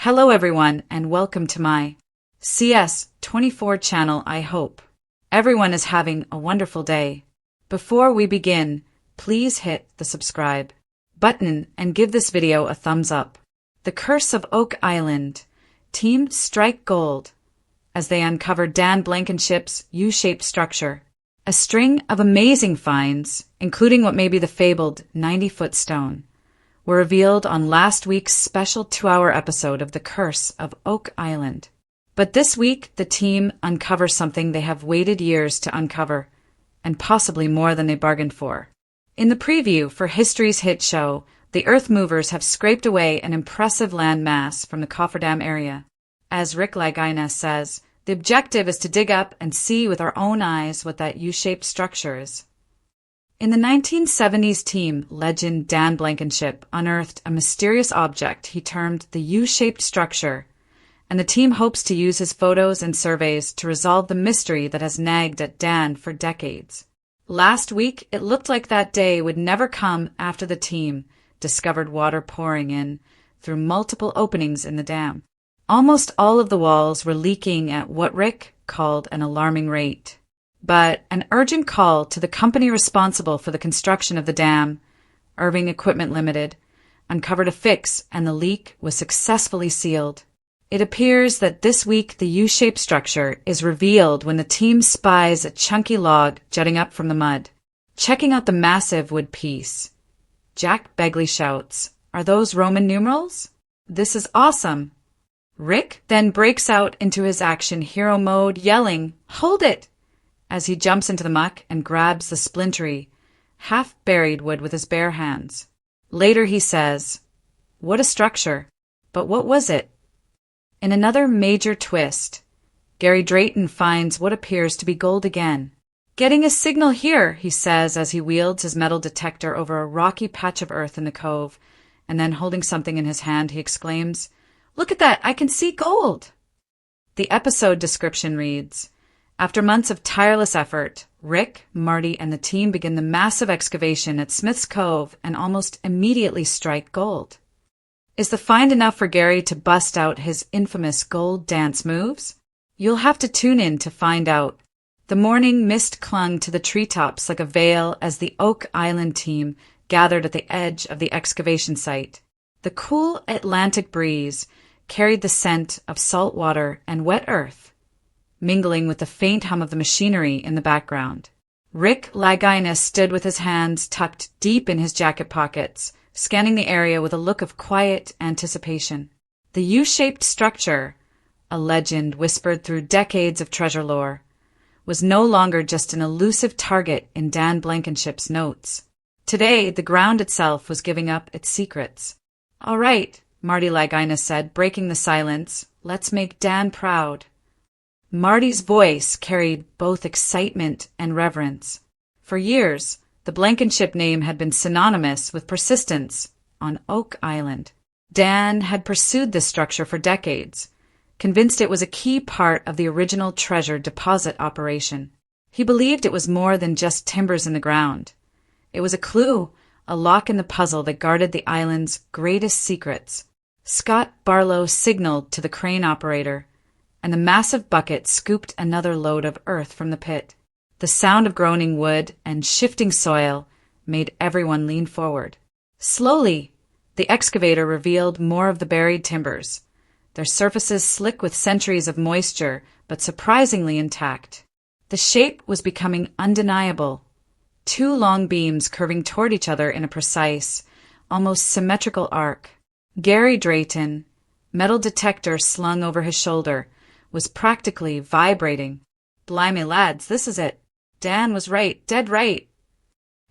Hello everyone and welcome to my CS24 channel. I hope everyone is having a wonderful day. Before we begin, please hit the subscribe button and give this video a thumbs up. The Curse of Oak Island. Team strike gold as they uncover Dan Blankenship's U-shaped structure. A string of amazing finds, including what may be the fabled 90-foot stone, were revealed on last week's special 2-hour episode of The Curse of Oak Island. But this week, the team uncovers something they have waited years to uncover, and possibly more than they bargained for. In the preview for history's hit show, the Earth Movers have scraped away an impressive land mass from the Cofferdam area. As Rick Lagina says, the objective is to dig up and see with our own eyes what that U-shaped structure is. In the 1970s, team legend Dan Blankenship unearthed a mysterious object he termed the U-shaped structure, and the team hopes to use his photos and surveys to resolve the mystery that has nagged at Dan for decades. Last week, it looked like that day would never come after the team discovered water pouring in through multiple openings in the dam. Almost all of the walls were leaking at what Rick called an alarming rate. But an urgent call to the company responsible for the construction of the dam, Irving Equipment Limited, uncovered a fix and the leak was successfully sealed. It appears that this week the U-shaped structure is revealed when the team spies a chunky log jutting up from the mud. Checking out the massive wood piece, Jack Begley shouts, "Are those Roman numerals? This is awesome!" Rick then breaks out into his action hero mode, yelling, "Hold it!" as he jumps into the muck and grabs the splintery, half-buried wood with his bare hands. Later he says, "What a structure! But what was it?" In another major twist, Gary Drayton finds what appears to be gold again. "Getting a signal here," he says as he wields his metal detector over a rocky patch of earth in the cove, and then holding something in his hand, he exclaims, "Look at that! I can see gold!" The episode description reads, after months of tireless effort, Rick, Marty, and the team begin the massive excavation at Smith's Cove and almost immediately strike gold. Is the find enough for Gary to bust out his infamous gold dance moves? You'll have to tune in to find out. The morning mist clung to the treetops like a veil as the Oak Island team gathered at the edge of the excavation site. The cool Atlantic breeze carried the scent of salt water and wet earth, mingling with the faint hum of the machinery in the background. Rick Lagina stood with his hands tucked deep in his jacket pockets, scanning the area with a look of quiet anticipation. The U-shaped structure, a legend whispered through decades of treasure lore, was no longer just an elusive target in Dan Blankenship's notes. Today, the ground itself was giving up its secrets. "All right," Marty Lagina said, breaking the silence. "Let's make Dan proud." Marty's voice carried both excitement and reverence. For years, the Blankenship name had been synonymous with persistence on Oak Island. Dan had pursued this structure for decades, convinced it was a key part of the original treasure deposit operation. He believed it was more than just timbers in the ground. It was a clue, a lock in the puzzle that guarded the island's greatest secrets. Scott Barlow signaled to the crane operator, and the massive bucket scooped another load of earth from the pit. The sound of groaning wood and shifting soil made everyone lean forward. Slowly, the excavator revealed more of the buried timbers, their surfaces slick with centuries of moisture, but surprisingly intact. The shape was becoming undeniable. Two long beams curving toward each other in a precise, almost symmetrical arc. Gary Drayton, metal detector slung over his shoulder, was practically vibrating. "Blimey, lads, this is it. Dan was right, dead right."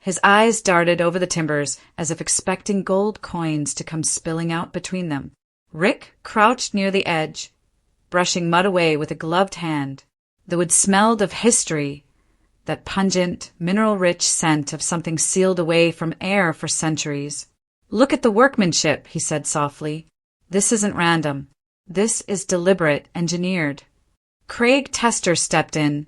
His eyes darted over the timbers as if expecting gold coins to come spilling out between them. Rick crouched near the edge, brushing mud away with a gloved hand. The wood smelled of history, that pungent, mineral-rich scent of something sealed away from air for centuries. "Look at the workmanship," he said softly. "This isn't random. This is deliberate, engineered." Craig Tester stepped in,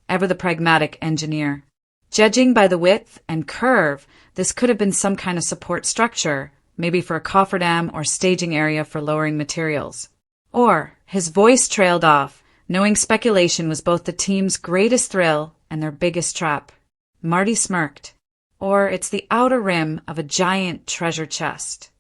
ever the pragmatic engineer. "Judging by the width and curve, this could have been some kind of support structure, maybe for a cofferdam or staging area for lowering materials. Or, his voice trailed off, knowing speculation was both the team's greatest thrill and their biggest trap. Marty smirked. Or it's the outer rim of a giant treasure chest.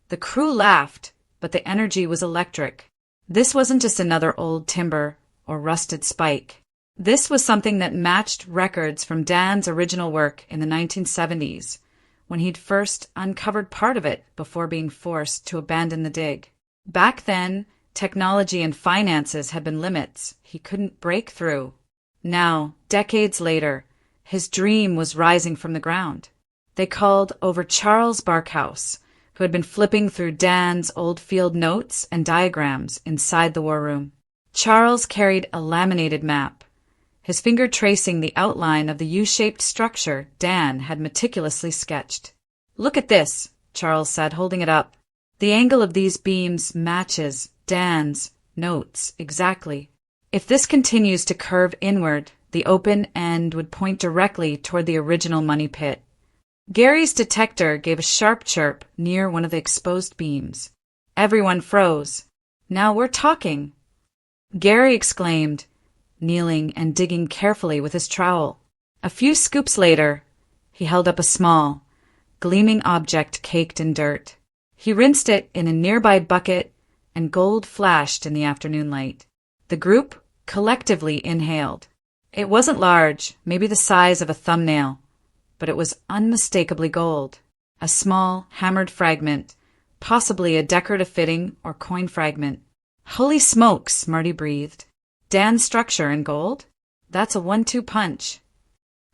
The crew laughed, but the energy was electric. This wasn't just another old timber or rusted spike. This was something that matched records from Dan's original work in the 1970s, when he'd first uncovered part of it before being forced to abandon the dig. Back then, technology and finances had been limits he couldn't break through. Now, decades later, his dream was rising from the ground. They called over Charles Barkhouse, who had been flipping through Dan's old field notes and diagrams inside the war room. Charles carried a laminated map, his finger tracing the outline of the U-shaped structure Dan had meticulously sketched. "Look at this," Charles said, holding it up. "The angle of these beams matches Dan's notes exactly. If this continues to curve inward, the open end would point directly toward the original money pit." Gary's detector gave a sharp chirp near one of the exposed beams. Everyone froze. "Now we're talking," Gary exclaimed, kneeling and digging carefully with his trowel. A few scoops later, he held up a small, gleaming object caked in dirt. He rinsed it in a nearby bucket, and gold flashed in the afternoon light. The group collectively inhaled. It wasn't large, maybe the size of a thumbnail, but it was unmistakably gold. A small, hammered fragment, possibly a decorative fitting or coin fragment. "Holy smokes," Marty breathed. "Dan's structure in gold? That's a 1-2 punch."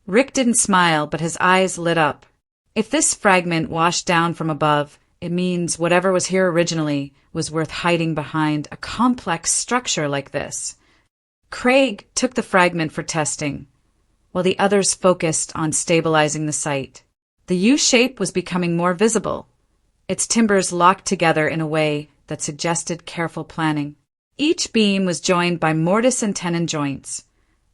Rick didn't smile, but his eyes lit up. If this fragment washed down from above, it means whatever was here originally was worth hiding behind a complex structure like this. Craig took the fragment for testing, while the others focused on stabilizing the site. The U-shape was becoming more visible, its timbers locked together in a way that suggested careful planning. Each beam was joined by mortise and tenon joints,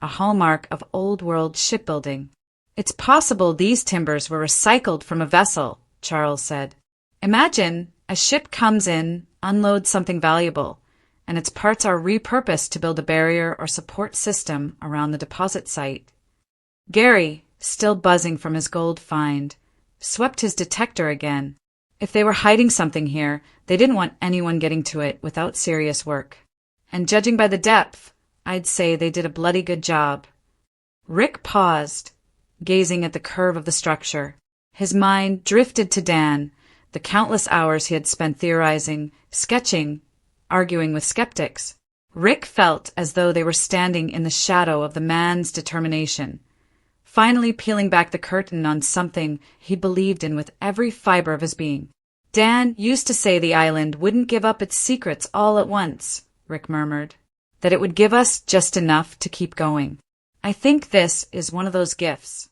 a hallmark of old-world shipbuilding. "It's possible these timbers were recycled from a vessel," Charles said. "Imagine a ship comes in, unloads something valuable, and its parts are repurposed to build a barrier or support system around the deposit site." Gary, still buzzing from his gold find, swept his detector again. If they were hiding something here, they didn't want anyone getting to it without serious work. And judging by the depth, I'd say they did a bloody good job. Rick paused, gazing at the curve of the structure. His mind drifted to Dan, the countless hours he had spent theorizing, sketching, arguing with skeptics. Rick felt as though they were standing in the shadow of the man's determination, finally peeling back the curtain on something he believed in with every fiber of his being. "Dan used to say the island wouldn't give up its secrets all at once," Rick murmured, "that it would give us just enough to keep going. I think this is one of those gifts."